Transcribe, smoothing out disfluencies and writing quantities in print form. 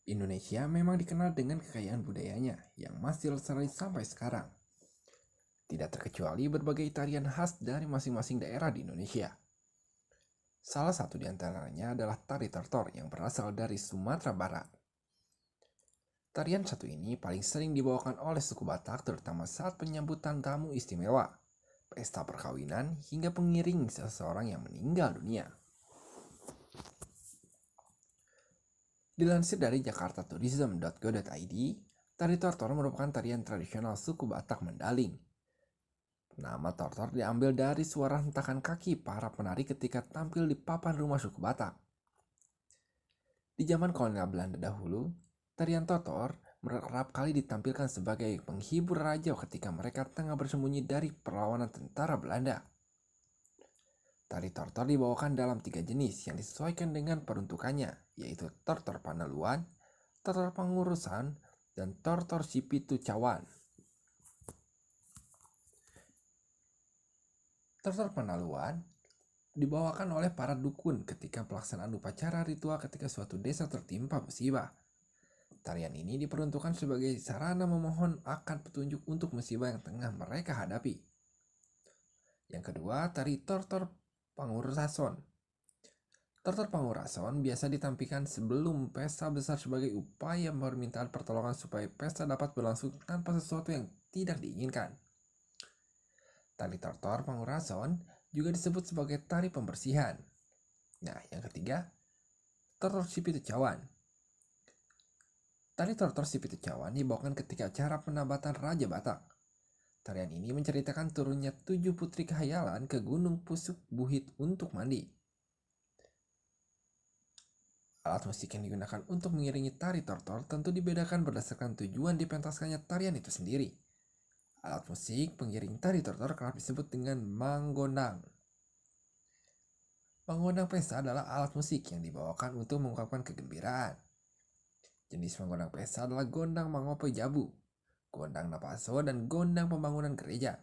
Indonesia memang dikenal dengan kekayaan budayanya yang masih lestari sampai sekarang. Tidak terkecuali berbagai tarian khas dari masing-masing daerah di Indonesia. Salah satu di antaranya adalah tari tortor yang berasal dari Sumatera Barat. Tarian satu ini paling sering dibawakan oleh suku Batak terutama saat penyambutan tamu istimewa, pesta perkawinan, hingga pengiring seseorang yang meninggal dunia. Dilansir dari jakartatourism.go.id, tari tortor merupakan tarian tradisional suku Batak Mandaling. Nama tortor diambil dari suara hentakan kaki para penari ketika tampil di papan rumah suku Batak. Di zaman kolonial Belanda dahulu, tarian tortor kerap kali ditampilkan sebagai penghibur raja ketika mereka tengah bersembunyi dari perlawanan tentara Belanda. Tari tortor dibawakan dalam 3 jenis yang disesuaikan dengan peruntukannya, yaitu tortor Panaluan, tortor Pangurusan, dan tortor Sipitu Cawan. Tortor Panaluan dibawakan oleh para dukun ketika pelaksanaan upacara ritual ketika suatu desa tertimpa musibah. Tarian ini diperuntukkan sebagai sarana memohon akan petunjuk untuk musibah yang tengah mereka hadapi. Yang kedua, tari tortor Pangurason. Tortor Pangurason biasa ditampilkan sebelum pesta besar sebagai upaya permintaan pertolongan supaya pesta dapat berlangsung tanpa sesuatu yang tidak diinginkan. Tari tortor Pangurason juga disebut sebagai tari pembersihan. Nah, yang ketiga, tortor Sipitu Cawan. Tari tortor Sipitu Cawan dibawakan ketika acara penabatan Raja Batak. Tarian ini menceritakan turunnya 7 putri kehayalan ke Gunung Pusuk Buhit untuk mandi. Alat musik yang digunakan untuk mengiringi tari tortor tentu dibedakan berdasarkan tujuan dipentaskannya tarian itu sendiri. Alat musik pengiring tari tortor kerap disebut dengan manggondang. Manggondang pesta adalah alat musik yang dibawakan untuk mengungkapkan kegembiraan. Jenis manggondang pesta adalah gondang mangope jabu, gondang napaso, dan gondang pembangunan gereja.